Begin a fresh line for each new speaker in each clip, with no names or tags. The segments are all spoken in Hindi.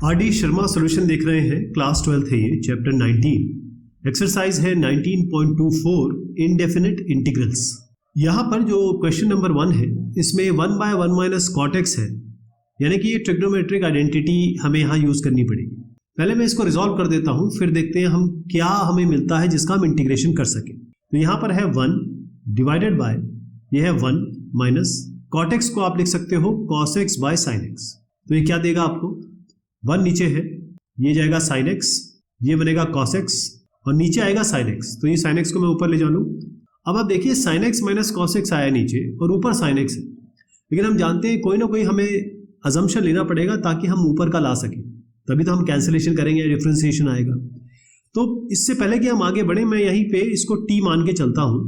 आर.डी. शर्मा सॉल्यूशन देख रहे हैं। क्लास 12th है ये, चैप्टर 19। एक्सरसाइज है 19.24 इनडेफिनिट इंटीग्रल्स। यहाँ पर जो क्वेश्चन नंबर 1 है इसमें 1/1 माइनस कॉट एक्स है, यानी कि ये ट्रिग्नोमेट्रिक आइडेंटिटी हमें यहाँ यूज करनी पड़ेगी। पहले मैं इसको रिजॉल्व कर देता हूँ, फिर देखते हैं हम क्या हमें मिलता है जिसका हम इंटीग्रेशन कर सकें। तो यहाँ पर है 1 डिवाइडेड बाय, ये है 1 माइनस कॉट एक्स को आप लिख सकते हो cos x by sine x. तो ये क्या देगा आपको, 1 नीचे है, ये जाएगा साइन एक्स, ये बनेगा कॉस एक्स और नीचे आएगा साइन एक्स। तो ये साइन एक्स को मैं ऊपर ले जा लूँ। अब आप देखिए sine x minus cos x आया नीचे और ऊपर साइन एक्स है, लेकिन हम जानते हैं कोई ना कोई हमें अजम्पशन लेना पड़ेगा ताकि हम ऊपर का ला सकें, तभी तो हम कैंसिलेशन करेंगे, डिफरेंशिएशन आएगा। तो इससे पहले कि हम आगे बढ़े, मैं यहीं पे इसको टी मान के चलता हूँ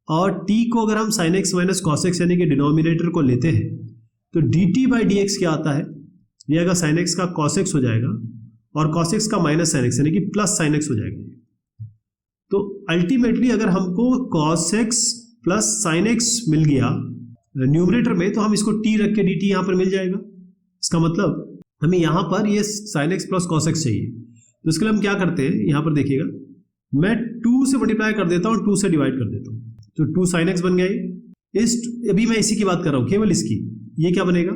और टी को अगर हम sine x minus cos x यानी कि डिनोमिनेटर को लेते हैं तो D T by D x क्या आता है, ये अगर साइन एक्स का कॉस एक्स हो जाएगा और कॉस एक्स का माइनस साइन एक्स यानी कि प्लस साइन एक्स हो जाएगा। तो अल्टीमेटली अगर हमको cos X plus sine X मिल गया न्यूमरेटर में, तो हम इसको टी रख के डी टी यहाँ पर मिल जाएगा। इसका मतलब हमें यहाँ पर ये sine x plus cos x चाहिए। तो इसके लिए हम क्या करते हैं, यहाँ पर देखिएगा मैं 2 से मल्टीप्लाई कर देता हूँ, 2 से डिवाइड कर देता हूँ, तो 2 साइन एक्स बन गया। अभी मैं इसी की बात कर रहा हूँ, केवल इसकी। ये क्या बनेगा,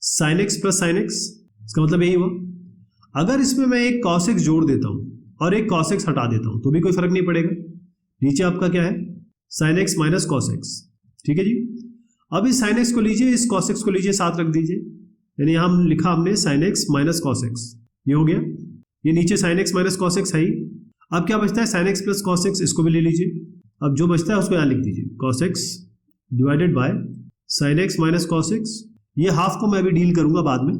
sine x plus sine x. इसका मतलब यही हुआ। अगर इसमें मैं एक कॉस एक्स जोड़ देता हूँ और एक कॉस एक्स हटा देता हूँ तो भी कोई फर्क नहीं पड़ेगा। नीचे आपका क्या है, sine x minus cos x. ठीक है जी। अब इस साइन एक्स को लीजिए, इस कॉस एक्स को लीजिए, साथ रख दीजिए, यानी हम लिखा हमने sine x minus cos x, ये हो गया। ये नीचे sine x minus cos x है ही। अब क्या बचता है, sine x plus cos x, इसको भी ले लीजिए। अब जो बचता है उसको यहाँ लिख दीजिए, cos x divided by sine x minus cos x. ये हाफ को मैं अभी डील करूंगा बाद में।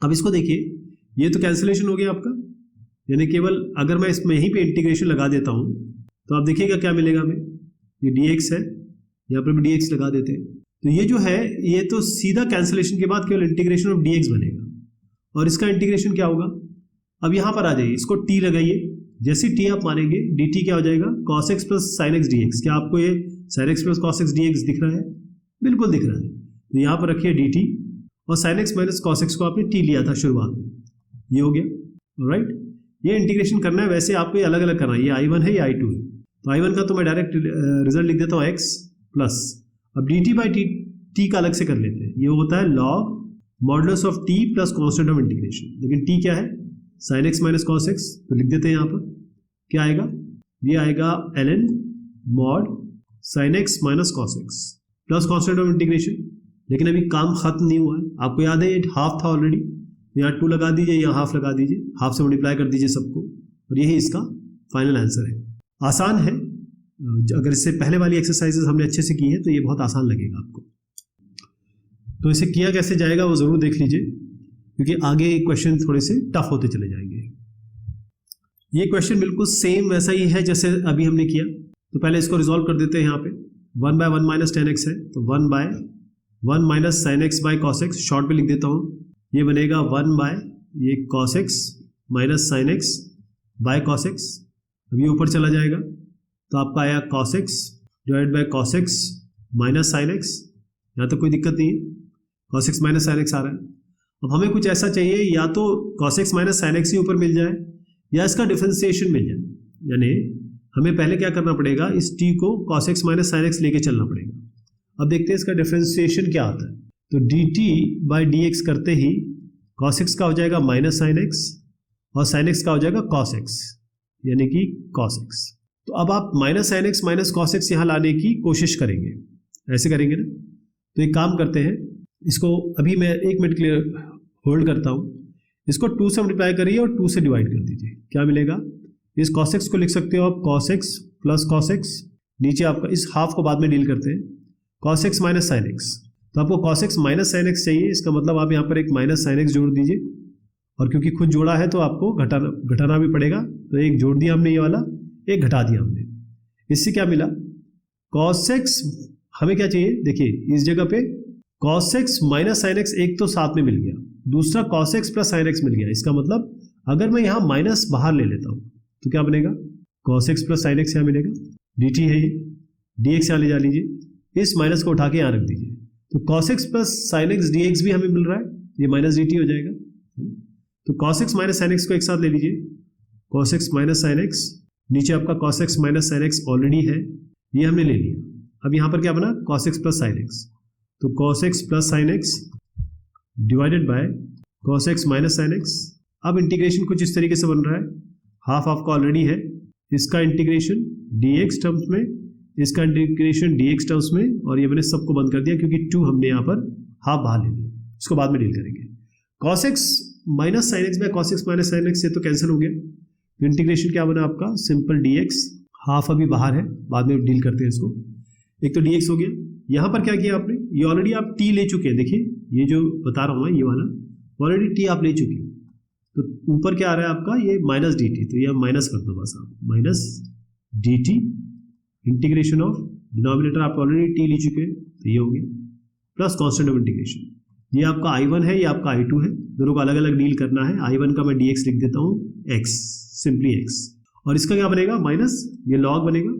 अब इसको देखिए, ये तो कैंसिलेशन हो गया आपका, यानी केवल अगर मैं इसमें यहीं पे इंटीग्रेशन लगा देता हूं तो आप देखिएगा क्या मिलेगा हमें। ये dx है, यहाँ पर भी dx लगा देते हैं, तो ये जो है ये तो सीधा कैंसिलेशन के बाद केवल इंटीग्रेशन ऑफ dx बनेगा। और इसका इंटीग्रेशन क्या होगा, अब यहाँ पर आ जाइए, इसको t लगाइए, जैसे t आप मानेंगे dt क्या हो जाएगा, cos x plus sin x dx। क्या आपको ये sin x plus cos x dx दिख रहा है, बिल्कुल दिख रहा है। तो यहाँ पर रखिए dt और sin x minus cos x को आपने t लिया था शुरुआत में, ये हो गया। राइट, ये इंटीग्रेशन करना है, वैसे आपको ये अलग अलग करना है, ये i1 है, ये i2 है। तो i1 का तो मैं डायरेक्ट रिजल्ट लिख देता हूँ x प्लस, अब dt बाई t का अलग से कर लेते हैं, ये होता है log modulus of t plus constant of integration. लेकिन t क्या है, sin x minus cos x, तो लिख देते हैं यहाँ पर क्या आएगा, ये आएगा ln mod sin x minus cos x plus constant of integration. लेकिन अभी काम खत्म नहीं हुआ है, आपको याद है ये हाफ था ऑलरेडी, यहाँ 2 लगा दीजिए, यहाँ हाफ लगा दीजिए, हाफ से मल्टीप्लाई कर दीजिए सबको, और यही इसका फाइनल आंसर है। आसान है, अगर इससे पहले वाली एक्सरसाइजेस हमने अच्छे से की है तो ये बहुत आसान लगेगा आपको। तो इसे किया कैसे जाएगा वो जरूर देख लीजिए, क्योंकि आगे क्वेश्चन थोड़े से टफ होते चले जाएंगे। ये क्वेश्चन बिल्कुल सेम वैसा ही है जैसे अभी हमने किया। तो पहले इसको रिजॉल्व कर देते हैं। यहाँ पे 1/1 माइनस टेन एक्स है, तो 1/1 minus sine X by cos X, short में लिख देता हूँ, ये बनेगा 1 बाय ये cos X minus sine X by cos X. अब ये ऊपर चला जाएगा तो आपका आया cos X divide by cos X minus sine X. यहाँ तो कोई दिक्कत नहीं है, cos X minus sine X आ रहा है। अब हमें कुछ ऐसा चाहिए, या तो cos X minus sine x ही ऊपर मिल जाए या इसका डिफरेंशिएशन मिल जाए, यानी हमें पहले क्या करना पड़ेगा, इस t को cos X minus sine x लेके चलना पड़ेगा। अब देखते हैं इसका डिफरेंशिएशन क्या आता है। तो dt बाई डी एक्स करते ही cos x का हो जाएगा माइनस साइन एक्स और sin x का हो जाएगा cos x, यानी कि cos x। तो अब आप minus sine x minus cos x यहाँ लाने की कोशिश करेंगे, ऐसे करेंगे ना। तो एक काम करते हैं, इसको अभी मैं 1 मिनट के लिए होल्ड करता हूँ, इसको 2 से मल्टीप्लाई करिए और 2 से डिवाइड कर दीजिए, क्या मिलेगा। इस cos x को लिख सकते हो आप cos x plus cos x, नीचे आपका इस हाफ को बाद में डील करते हैं, cos x minus sine x. तो आपको cos x minus sine x चाहिए, इसका मतलब आप यहाँ पर एक माइनस साइन एक्स जोड़ दीजिए, और क्योंकि खुद जोड़ा है तो आपको घटाना भी पड़ेगा, तो एक जोड़ दिया हमने ये वाला, एक घटा दिया हमने। इससे क्या मिला, cos x हमें क्या चाहिए, देखिए इस जगह पे cos x minus sine X एक तो साथ में मिल गया, दूसरा cos x plus sine X मिल गया। इसका मतलब अगर मैं यहाँ माइनस बाहर ले लेता हूँ तो क्या बनेगा, cos x plus sine X यहाँ मिलेगा, dt है ये, dx यहाँ ले जा लीजिए, इस माइनस को उठा के यहाँ रख दीजिए, तो cos x plus sine x dx भी हमें मिल रहा है, ये माइनस dt हो जाएगा। तो cos x minus sine x को एक साथ ले लीजिए, cos x minus sine x, नीचे आपका cos x minus sine x already है, ये हमने ले लिया। अब यहाँ पर क्या बना, cos x plus sine x, तो cos x plus sine x divided by cos x minus sine x. अब इंटीग्रेशन कुछ इस तरीके से बन रहा है, हाफ आपका ऑलरेडी है, इसका इंटीग्रेशन dx टर्म्स में, इसका इंटीग्रेशन dx टर्म्स में, और ये मैंने सबको बंद कर दिया क्योंकि 2 हमने यहाँ पर हाफ बाहर ले लिया, इसको बाद में डील करेंगे। cos x minus sine X by cos x minus sine X से तो कैंसिल हो गया, तो इंटीग्रेशन क्या बना आपका, सिंपल dx, हाफ अभी बाहर है, बाद में डील करते हैं इसको। एक तो dx हो गया, यहाँ पर क्या किया आपने, ये ऑलरेडी आप t ले चुके हैं, देखिए ये जो बता रहा हूँ मैं, ये वाला ऑलरेडी t आप ले चुके हैं, तो ऊपर क्या आ रहा है आपका, ये माइनस dt, तो ये माइनस कर दो बस आप, minus dt integration of, denominator आप ऑलरेडी t ले चुके हैं, तो ये हो गया, प्लस कॉन्स्टेंट ऑफ इंटीग्रेशन, ये आपका I1 है, ये आपका I2 है, दोनों को अलग अलग डील करना है। I1 का मैं dx लिख देता हूँ x, सिंपली x, और इसका क्या बनेगा, माइनस, ये लॉग बनेगा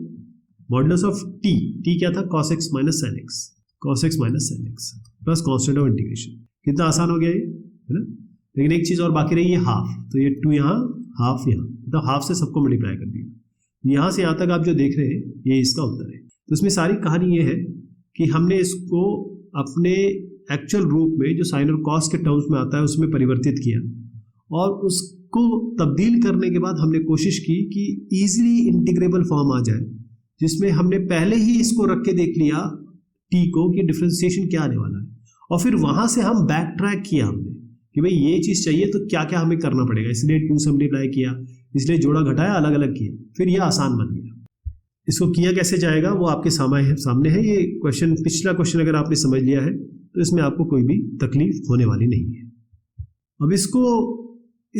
मॉडुलस ऑफ t, t क्या था, cos x minus sine x, cos x minus sine x plus constant of integration. कितना आसान हो गया ये, है ना। लेकिन एक चीज़ और बाकी रही है, हाफ, तो ये 2 यहाँ, हाफ यहाँ, तो हाफ से सबको मल्टीप्लाई कर दिया। यहाँ से यहाँ तक आप जो देख रहे हैं, ये इसका उत्तर है। तो इसमें सारी कहानी ये है कि हमने इसको अपने एक्चुअल रूप में जो साइन और कॉस के टर्म्स में आता है उसमें परिवर्तित किया, और उसको तब्दील करने के बाद हमने कोशिश की कि ईजिली इंटीग्रेबल फॉर्म आ जाए, जिसमें हमने पहले ही इसको रख के देख लिया टी को कि डिफरेंशिएशन क्या आने वाला है, और फिर वहां से हम बैक ट्रैक किया हमने कि भाई ये चीज़ चाहिए तो क्या क्या हमें करना पड़ेगा, इसलिए 2 से मल्टीप्लाई किया, इसलिए जोड़ा घटाया, अलग अलग किया, फिर यह आसान बन गया। इसको किया कैसे जाएगा वो आपके सामने है। ये क्वेश्चन, पिछला क्वेश्चन अगर आपने समझ लिया है तो इसमें आपको कोई भी तकलीफ होने वाली नहीं है। अब इस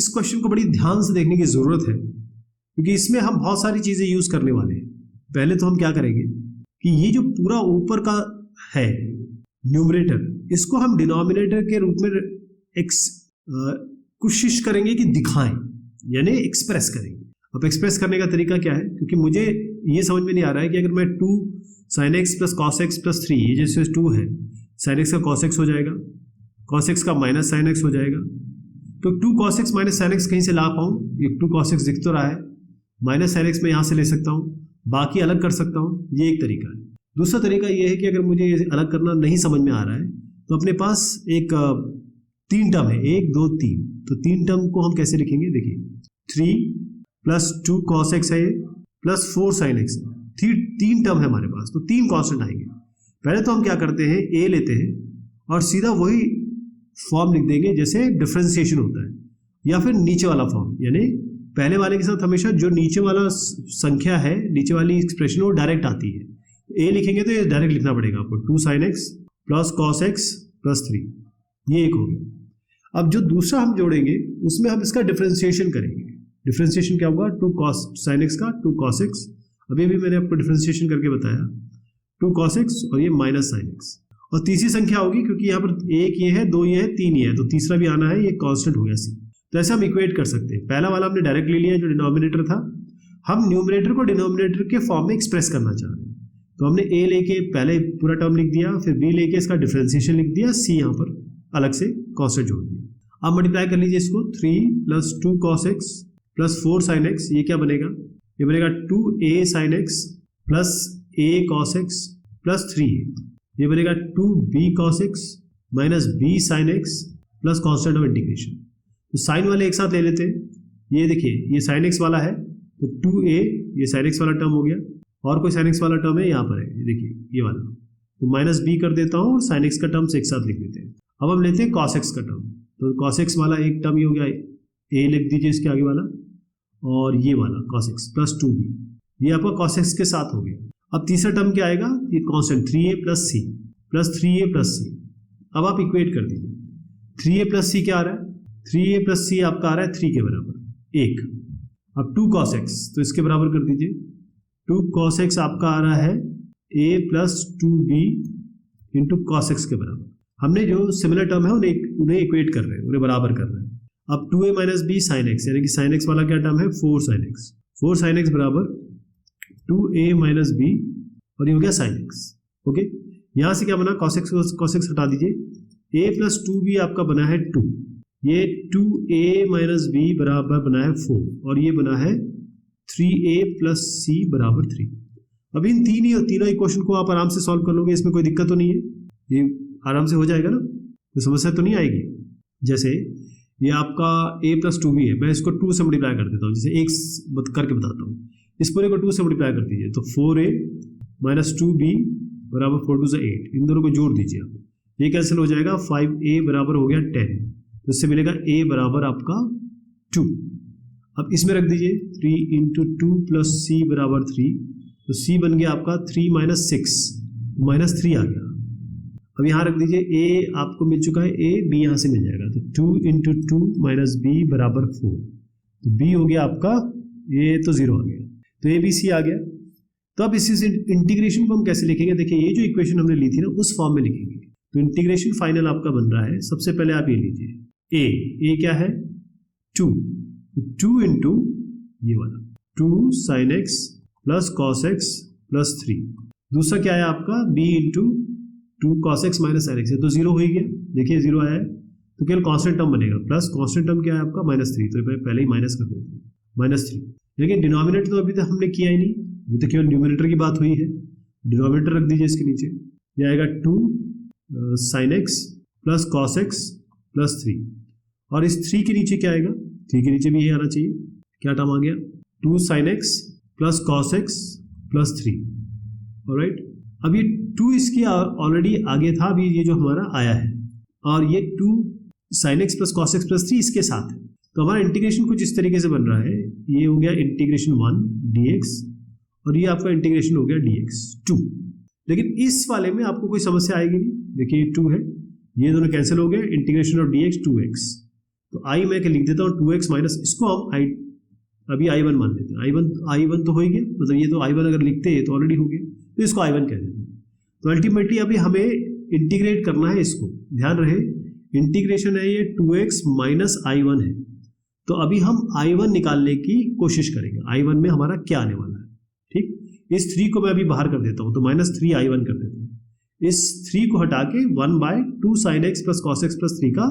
क्वेश्चन को बड़ी ध्यान से देखने की जरूरत है, क्योंकि इसमें हम बहुत सारी चीजें यूज करने वाले हैं। पहले तो हम क्या करेंगे कि ये जो पूरा ऊपर का है न्यूमरेटर, इसको हम डिनोमिनेटर के रूप में कोशिश करेंगे कि दिखाएं, यानी एक्सप्रेस करेंगे। अब एक्सप्रेस करने का तरीका क्या है, क्योंकि मुझे ये समझ में नहीं आ रहा है कि अगर मैं 2 sin x plus cos x plus 3, ये जैसे 2 है, sin x का cos x हो जाएगा, cos x का माइनस sin x हो जाएगा, तो 2 cos x minus sin x कहीं से ला पाऊँ, ये 2 cos x दिख तो रहा है, माइनस sin x मैं यहाँ से ले सकता हूँ, बाकी अलग कर सकता हूँ, ये एक तरीका है। दूसरा तरीका ये है कि अगर मुझे ये अलग करना नहीं समझ में आ रहा है तो अपने पास एक 3 टर्म है, 1 2 3, तो 3 टर्म को हम कैसे लिखेंगे, देखिए 3 प्लस 2 cos x है प्लस 4 sin x है, 3 टर्म है हमारे पास, तो 3 कॉन्स्टेंट आएंगे। पहले तो हम क्या करते हैं, a लेते हैं और सीधा वही फॉर्म लिख देंगे जैसे डिफरेंशिएशन होता है, या फिर नीचे वाला फॉर्म, यानी पहले वाले के साथ हमेशा जो नीचे वाला संख्या है, नीचे वाली एक्सप्रेशन वो डायरेक्ट आती है। a लिखेंगे तो ये डायरेक्ट लिखना पड़ेगा आपको, 2 sin x plus cos x plus 3, ये एक हो गया। अब जो दूसरा हम जोड़ेंगे उसमें हम इसका डिफरेंशिएशन करेंगे। डिफरेंशिएशन क्या होगा, 2 cos sin x का 2 cos x, अभी भी मैंने आपको डिफरेंशिएशन करके बताया, 2 cos x और ये माइनस sin x, और तीसरी संख्या होगी क्योंकि यहाँ पर 1 ये है, 2 ये है, 3 ये है, तो तीसरा भी आना है, ये कांस्टेंट हो गया c। तो ऐसे हम इक्वेट कर सकते हैं। पहला वाला हमने डायरेक्ट ले लिया जो डिनोमिनेटर था, हम न्यूमरेटर को डिनोमिनेटर के फॉर्म में एक्सप्रेस करना चाह रहे हैं, तो हमने a लेके पहले पूरा टर्म लिख दिया, फिर b लेके इसका डिफरेंशिएशन लिख दिया, c यहाँ पर अलग से कांस्टेंट जोड़ दिया। अब मल्टीप्लाई कर लीजिए इसको, 3 plus 2 cos x plus 4 sin x, ये क्या बनेगा, ये बनेगा 2a sin x plus a cos x plus 3, ये बनेगा 2b cos x minus b sin x plus constant of integration. तो साइन वाले एक साथ ले लेते हैं, ये देखिए ये sin x वाला है, तो 2a, ये sin x वाला टर्म हो गया, और कोई sin x वाला टर्म है यहाँ पर है, ये देखिए ये वाला, तो माइनस b कर देता हूँ और sin x का टर्म्स एक साथ लिख देते हैं। अब हम लेते हैं cos x का टर्म, तो cos x वाला एक टर्म ये हो गया, a लिख दीजिए इसके आगे वाला, और ये वाला cos x प्लस 2b, ये आपका cos x के साथ हो गया। अब तीसरा टर्म क्या आएगा, ये constant 3a plus c plus 3a plus c। अब आप इक्वेट कर दीजिए, 3a प्लस c क्या आ रहा है, 3a प्लस c आपका आ रहा है 3 के बराबर 1। अब 2 cos x, तो इसके बराबर कर दीजिए, 2 cos x आपका आ रहा है a plus 2b into cos x के बराबर। हमने जो सिमिलर टर्म है उन्हें इक्वेट कर रहे हैं, उन्हें बराबर कर रहे हैं। अब 2a minus b sin x, यानी कि sin x वाला क्या टर्म है, 4 sin x, 4 sin x बराबर 2a माइनस b, और ये हो गया sin x। ओके, यहाँ से क्या बना, cos x हटा दीजिए, a प्लस 2b आपका बना है 2, ये 2a माइनस बी बराबर बना है 4 और ये बना है 3a प्लस सी बराबर 3। अब इन तीनों इक्वेशन को आप आराम से सॉल्व कर लोगे, इसमें कोई दिक्कत तो नहीं है, ये आराम से हो जाएगा ना, तो समस्या तो नहीं आएगी। जैसे ये आपका a प्लस 2b है, मैं इसको 2 से मल्टीप्लाई कर देता हूँ, जैसे एक करके बताता हूँ। इस पूरे को 2 से मल्टीप्लाई कर दीजिए तो 4a माइनस 2b बराबर 4 2 8, इन दोनों को जोड़ दीजिए आप, ये कैंसिल हो जाएगा, 5a बराबर हो गया 10, तो इससे मिलेगा a बराबर आपका 2। अब इसमें रख दीजिए 3 इंटू 2 प्लस सी बराबर 3, तो c बन गया आपका 3 माइनस 6 माइनस 3 आ गया। अब यहाँ रख दीजिए a आपको मिल चुका है, a b यहाँ से मिल जाएगा, तो 2 इंटू 2 माइनस b बराबर 4, तो b हो गया आपका, ये तो 0 आ गया, तो a b c आ गया। तो अब इस इंटीग्रेशन को हम कैसे लिखेंगे, देखिए ये जो इक्वेशन हमने ली थी ना उस फॉर्म में लिखेंगे। तो इंटीग्रेशन फाइनल आपका बन रहा है, सबसे पहले आप ये लीजिए a क्या है 2 इंटू ये वाला 2 sin x plus cos x plus 3, दूसरा क्या है आपका b into 2 cos x minus sin x है, तो 0 हो ही गया, देखिए 0 आया है, तो केवल कांस्टेंट टर्म बनेगा, प्लस कांस्टेंट टर्म क्या है आपका माइनस 3, तो मैं पहले ही माइनस कर देता हूँ -3। लेकिन डिनोमिनेटर तो अभी तक हमने किया ही नहीं, ये तो केवल न्यूमिनेटर की बात हुई है, डिनोमिनेटर रख दीजिए इसके नीचे, ये आएगा 2 sin x plus cos x plus 3, और इस 3 के नीचे क्या आएगा, 3 के नीचे भी ये आना चाहिए, क्या टर्म आ गया 2 sin x plus cos x plus 3, alright. अब ये 2 इसकी ऑलरेडी आगे था, अभी ये जो हमारा आया है, और ये 2 sin x plus cos x plus 3 इसके साथ है, तो हमारा इंटीग्रेशन कुछ इस तरीके से बन रहा है, ये हो गया इंटीग्रेशन 1 dx और ये आपका इंटीग्रेशन हो गया dx 2। लेकिन इस वाले में आपको कोई समस्या आएगी नहीं, देखिए 2 है, ये दोनों कैंसिल हो गए, इंटीग्रेशन ऑफ dx 2x, तो i मैं लिख देता हूँ 2x माइनस, इसको हम अभी i1 मान लेते हैं, i1 तो हो ही गया, मतलब ये तो i1 अगर लिखते हैं तो ऑलरेडी हो गया, तो इसको i1 कह देते हैं। तो अल्टीमेटली अभी हमें इंटीग्रेट करना है इसको, ध्यान रहे इंटीग्रेशन है ये 2x माइनस i1 है, तो अभी हम i1 निकालने की कोशिश करेंगे, i1 में हमारा क्या आने वाला है, ठीक। इस 3 को मैं अभी बाहर कर देता हूँ, तो -3 i1 कर देते हैं, इस 3 को हटा के 1/2 sin x plus cos x plus 3 का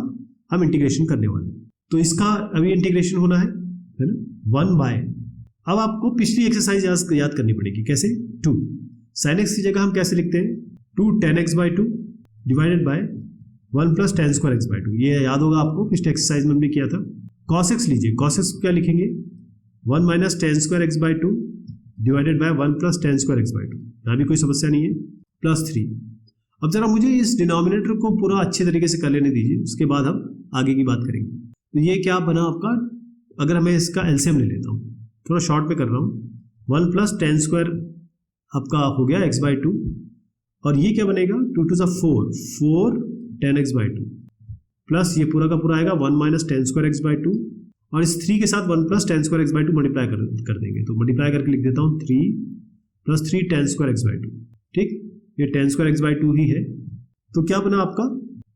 हम इंटीग्रेशन करने वाले हैं, तो इसका अभी इंटीग्रेशन होना है ना 1/, अब आपको पिछली एक्सरसाइज याद करनी पड़ेगी, कैसे 2 sin x की जगह हम कैसे लिखते हैं 2 tan x/2 divided by 1 plus tan square x/2, ये याद होगा आपको, पिछले एक्सरसाइज में भी किया था। cos x लीजिए, cos x को क्या लिखेंगे 1 minus tan square x/2 divided by 1 plus tan square x/2, यहाँ भी कोई समस्या नहीं है, प्लस 3। अब जरा मुझे इस डिनोमिनेटर को पूरा अच्छे तरीके से कर लेने दीजिए, उसके बाद हम आगे की बात करेंगे। तो ये क्या बना आपका, अगर मैं इसका एलसीएम ले लेता हूँ, थोड़ा शॉर्ट में कर रहा हूँ, 1 प्लस tan स्क्वायर आपका हो गया x/2, और ये क्या बनेगा 2 2 4 tan x/2 प्लस ये पूरा का पूरा आएगा 1 माइनस tan स्क्वायर x/2, और इस 3 के साथ 1 plus tan square x/2 multiply कर देंगे, तो मल्टीप्लाई करके लिख देता हूँ 3 प्लस 3 tan स्क्वायर x/2, ठीक, ये tan स्क्वायर x/2 ही है। तो क्या बना आपका,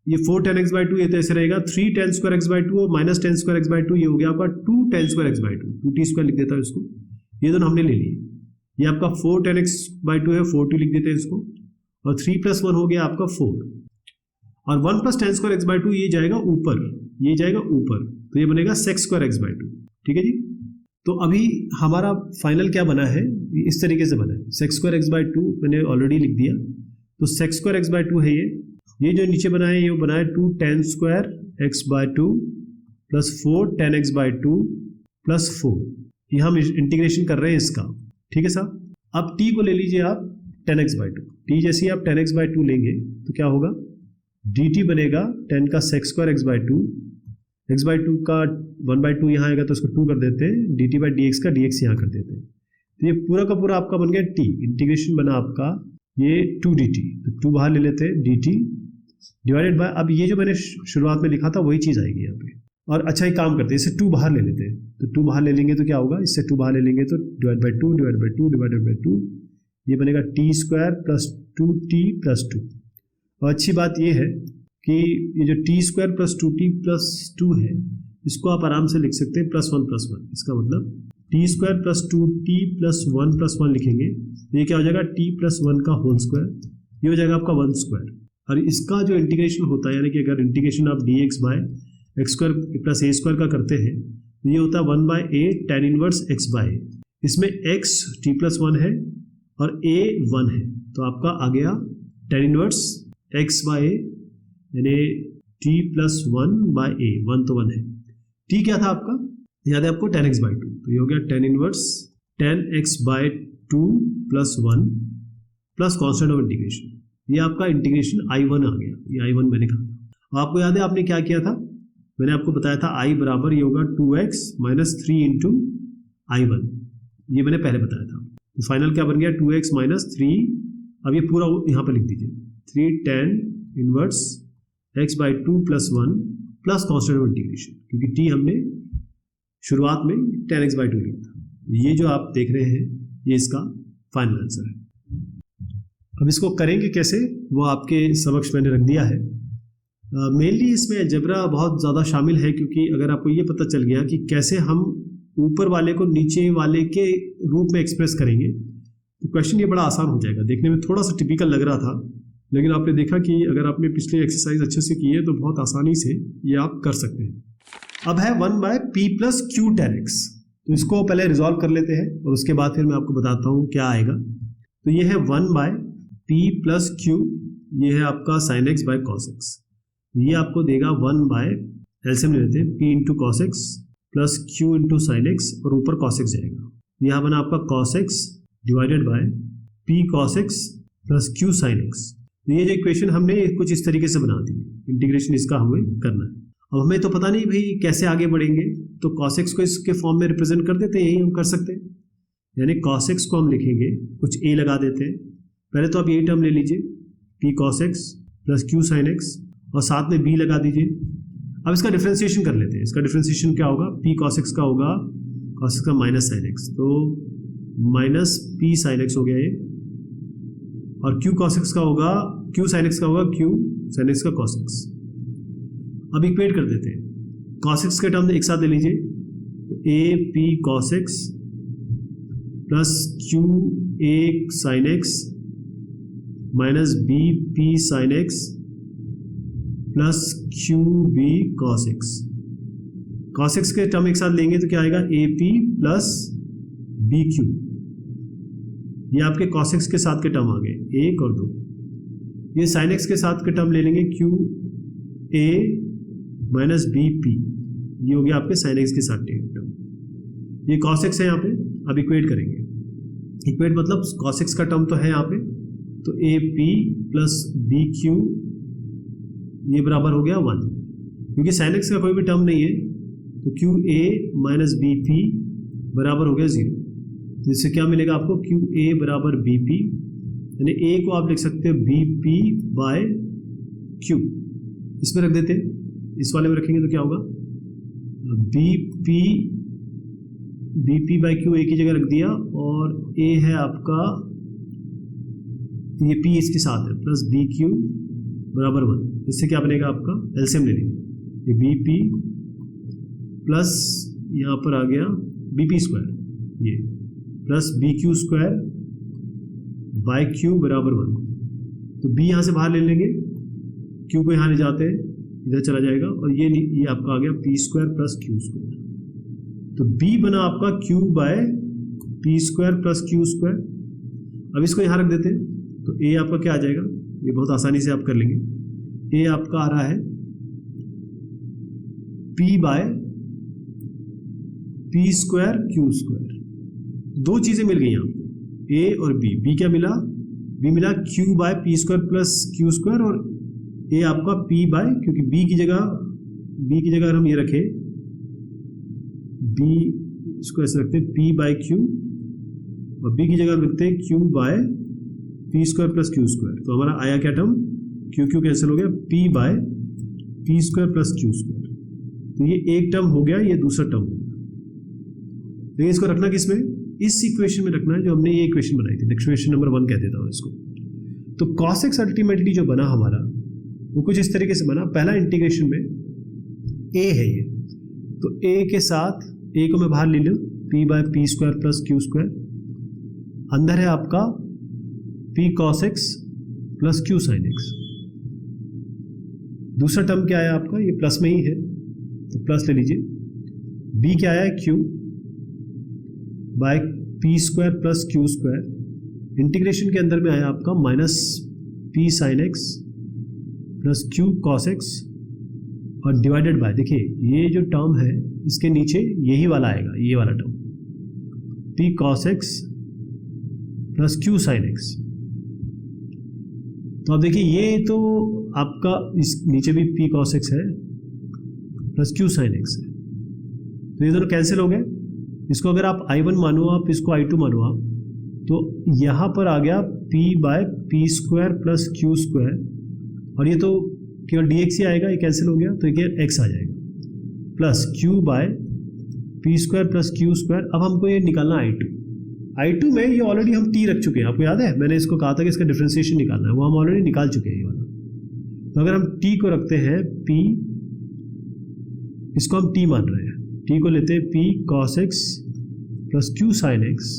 ये 4 tan x/2 ये तो ऐसे रहेगा, 3 tan स्क्वायर x/2 और माइनस tan स्क्वायर x/2 ये हो गया आपका 2 tan square x/2, 2t square लिख देता हूँ इसको, ये दोनों हमने ले लिए। ये आपका 4 tan x/2 है, 4t लिख देते हैं इसको, और 3 + 1 हो गया आपका 4, और 1 प्लस tan स्क्वायर x/2 ये जाएगा ऊपर, ये जाएगा ऊपर, तो ये बनेगा sec स्क्वायर x/2, ठीक है जी। तो अभी हमारा फाइनल क्या बना है, इस तरीके से बना है, sec स्क्वायर x/2 मैंने ऑलरेडी लिख दिया, तो sec स्क्वायर x/2 है ये जो नीचे बना है ये बना है 2 tan square x/2 plus 4 tan x/2 plus 4, ये हम इंटीग्रेशन कर रहे हैं इसका, ठीक है साहब। अब t को ले लीजिए आप tan x/2, t जैसे आप tan x/2 लेंगे तो क्या होगा, dt बनेगा 10 का sec स्क्वायर x/2 का 1/2 यहाँ आएगा तो इसको 2 कर देते हैं, dt बाई dx का dx यहाँ कर देते हैं, तो ये पूरा का पूरा आपका बन गया t, इंटीग्रेशन बना आपका ये 2dt, तो 2 बाहर ले लेते हैं dt डिवाइडेड बाय, अब ये जो मैंने शुरुआत में लिखा था वही चीज़ आएगी यहाँ पे, और अच्छा ही काम करते हैं, इससे 2 बाहर ले लेते हैं, तो 2 बाहर ले लेंगे तो क्या होगा, इससे 2 बाहर ले लेंगे तो डिवाइड बाई 2 डिवाइडेड बाई 2, ये बनेगा t square plus 2t plus 2। और अच्छी बात ये है कि ये जो t square plus 2t plus 2 है, इसको आप आराम से लिख सकते हैं +1 + 1, इसका मतलब t square plus 2t plus 1 + 1 लिखेंगे, तो ये क्या हो जाएगा t + 1 का होल स्क्वायर, ये हो जाएगा आपका 1 स्क्वायर। और इसका जो इंटीग्रेशन होता है, यानी कि अगर इंटीग्रेशन आप dx by X square plus A square का करते हैं तो ये होता है 1/a tan inverse x by A. इसमें x t+1 है और a 1 है, तो आपका आ गया tan इनवर्स x बाय ए यानी t+1 बाय ए, 1 तो 1 है। t क्या था आपका, याद है आपको, tan x बाय 2, तो ये हो गया tan inverse tan x by 2 + 1 plus constant of integration. ये आपका इंटीग्रेशन I1 आ गया, ये I1 मैंने कहा था। आपको याद है आपने क्या किया था, मैंने आपको बताया था I बराबर ये होगा 2x - 3 × I1, ये मैंने पहले बताया था। तो फाइनल क्या बन गया 2x - 3, अब ये पूरा यहाँ पर लिख दीजिए 3 tan inverse x by 2 + 1 plus constant of integration, क्योंकि t हमने शुरुआत में tan x बाय 2 लिया था। ये जो आप देख रहे हैं ये इसका फाइनल आंसर है। अब इसको करेंगे कैसे वो आपके समक्ष मैंने रख दिया है। मेनली इसमें अलजेब्रा बहुत ज़्यादा शामिल है, क्योंकि अगर आपको ये पता चल गया कि कैसे हम ऊपर वाले को नीचे वाले के रूप में एक्सप्रेस करेंगे तो क्वेश्चन ये बड़ा आसान हो जाएगा। देखने में थोड़ा सा टिपिकल लग रहा था, लेकिन आपने देखा कि अगर आपने पिछले एक्सरसाइज अच्छे से की है तो बहुत आसानी से ये आप कर सकते हैं। अब है 1/p + q tan x, तो इसको पहले रिजॉल्व कर लेते हैं और उसके बाद फिर मैं आपको बताता हूँ क्या आएगा। तो ये है 1/p + q, ये है आपका sin x by cos x, ये आपको देगा 1/ एलसीएम ले लेते हैं p × cos x plus q × sin x और ऊपर cos x जाएगा। यहाँ बना आपका cos x divided by p cos x plus q sin x। तो ये जो इक्वेशन हमने कुछ इस तरीके से बना दी, इंटीग्रेशन इसका हमें करना है। अब हमें तो पता नहीं भाई कैसे आगे बढ़ेंगे, तो cos x को इसके फॉर्म में रिप्रेजेंट कर देते हैं, यही हम कर सकते हैं। यानी cos x को हम लिखेंगे, कुछ a लगा देते हैं। पहले तो आप यही टर्म ले लीजिए p cos x plus q sin x और साथ में b लगा दीजिए। अब इसका डिफ्रेंशिएशन कर लेते हैं। इसका डिफ्रेंशिएशन क्या होगा, p cos x का होगा cos x का माइनस sin x, तो माइनस p sin x हो गया ये, और q cos x का होगा q sin x का होगा q sin x का cos x। अब इक्वेट कर देते हैं, cos x के टर्म एक साथ ले लीजिए, a p cos x plus q a sin x minus b p sin x plus Q B cos x। cos x के टर्म एक साथ लेंगे तो क्या आएगा A P plus B Q, ये आपके cos x के साथ के टर्म आ गए 1 और 2। ये sin x के साथ के टर्म ले लेंगे Q A minus B P, ये हो गया आपके sin x के साथ के टर्म। ये cos x है यहाँ पे। अब इक्वेट करेंगे, इक्वेट मतलब cos x का टर्म तो है यहाँ पे, तो A P plus B Q ये बराबर हो गया 1, क्योंकि sin x का कोई भी टर्म नहीं है तो Q A minus B P बराबर हो गया 0। तो इससे क्या मिलेगा आपको, क्यू ए बराबर बी पी, यानी ए को आप लिख सकते हो बी पी बाय क्यू। इसमें रख देते हैं, इस वाले में रखेंगे तो क्या होगा B P by Q A की जगह रख दिया, और ए है आपका ये p इसके साथ है प्लस बी क्यू बराबर 1। इससे क्या बनेगा आपका, एलसीएम ले लीजिए, ये बी पी प्लस यहाँ पर आ गया बी पी स्क्वायर ये plus B Q square by Q बराबर 1। तो b यहाँ से बाहर ले लेंगे, q को यहाँ ले जाते हैं, इधर चला जाएगा, और ये आपका आ गया p square plus Q square. तो b बना आपका q by p square plus Q square. अब इसको यहाँ रख देते हैं, तो a आपका क्या आ जाएगा, ये बहुत आसानी से आप कर लेंगे। a आपका आ रहा है p by p square Q square. दो चीजें मिल गई आपको, a और b। b क्या मिला, b मिला q by p square plus Q square, और a आपका p बाय, क्योंकि b की जगह अगर हम ये रखें, b इसको ऐसे रखते हैं p बाय q, और b की जगह हम रखते हैं q by p square plus Q square. तो हमारा आया क्या टर्म, क्यू क्यू कैंसिल हो गया, p by p square plus Q square. तो ये एक टर्म हो गया, ये दूसरा टर्म हो गया। लेकिन इसको रखना किसमें, इस इक्वेशन में रखना है जो हमने ये इक्वेशन बनाई थी, इक्वेशन नंबर 1 कह देता हूँ इसको। तो cos x अल्टीमेटली जो बना हमारा वो कुछ इस तरीके से बना। पहला इंटीग्रेशन में a है ये, तो a के साथ a को मैं बाहर ले लूँ, p by p square plus Q square, अंदर है आपका p cos x plus q sin x। दूसरा टर्म क्या है आपका, ये प्लस में ही है, तो प्लस ले लीजिए, b क्या आया q by P square plus Q square, integration के अंदर में आया आपका minus P sine x plus Q cos x और डिवाइडेड बाय, देखिए ये जो टर्म है इसके नीचे यही वाला आएगा, ये वाला term P cos X plus Q sine x. तो अब देखिए ये तो आपका इस नीचे भी पी कॉस एक्स है प्लस क्यू साइन एक्स है, तो ये दोनों कैंसिल हो गए। इसको अगर आप I1 मानो, आप इसको I2 मानो आप, तो यहाँ पर आ गया p by P square plus Q square, और ये तो केवल dx ही आएगा, ये कैंसिल हो गया तो ये x आ जाएगा, plus q by P square plus Q square. अब हमको ये निकालना I2 में, ये ऑलरेडी हम t रख चुके हैं, आपको याद है मैंने इसको कहा था कि इसका डिफ्रेंसिएशन निकालना है, वो हम ऑलरेडी निकाल चुके हैं ये वाला। तो अगर हम t को रखते हैं p, इसको हम t मान रहे हैं, t को लेते हैं p cos x plus q sin x,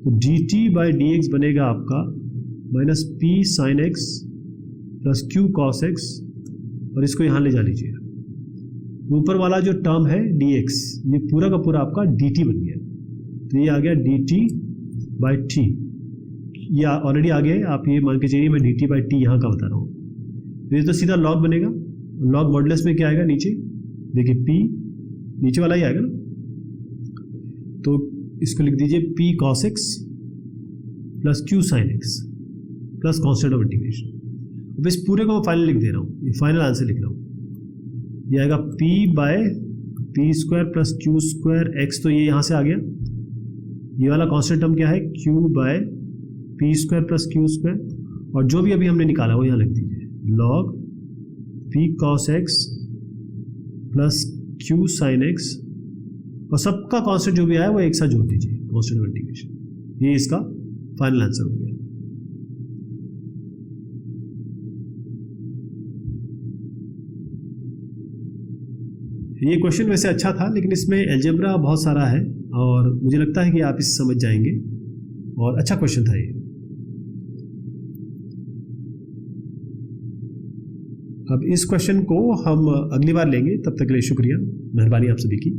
तो dt बाई dx बनेगा आपका minus p sin x plus q cos x, और इसको यहाँ ले जा लीजिए। ऊपर वाला जो टर्म है dx, ये पूरा का पूरा आपका dt बन गया, तो ये आ गया dt बाई t, ये ऑलरेडी आ गया है, आप ये मान के चलिए मैं dt बाई t यहाँ का बता रहा हूँ। तो ये तो सीधा लॉग बनेगा, लॉग मॉडुलस में क्या आएगा नीचे, देखिए p नीचे वाला ही आएगा ना, तो इसको लिख दीजिए p cos x plus q sin x plus constant of integration. अब इस पूरे को मैं फाइनल लिख दे रहा हूँ, ये फाइनल आंसर लिख रहा हूँ, ये आएगा p by P square plus Q square x, तो ये यहाँ से आ गया, ये वाला कॉन्स्टेंट टर्म क्या है q by P square plus Q square, और जो भी अभी हमने निकाला वो यहाँ लिख दीजिए log p cos x plus q sin x, और सबका कांस्टेंट जो भी आया वो एक साथ जोड़ दीजिए, कांस्टेंट ऑफ इंटीग्रेशन। ये इसका फाइनल आंसर हो गया। ये क्वेश्चन वैसे अच्छा था, लेकिन इसमें अलजेब्रा बहुत सारा है और मुझे लगता है कि आप इसे समझ जाएंगे, और अच्छा क्वेश्चन था ये। अब इस क्वेश्चन को हम अगली बार लेंगे, तब तक के लिए शुक्रिया, मेहरबानी आप सभी की।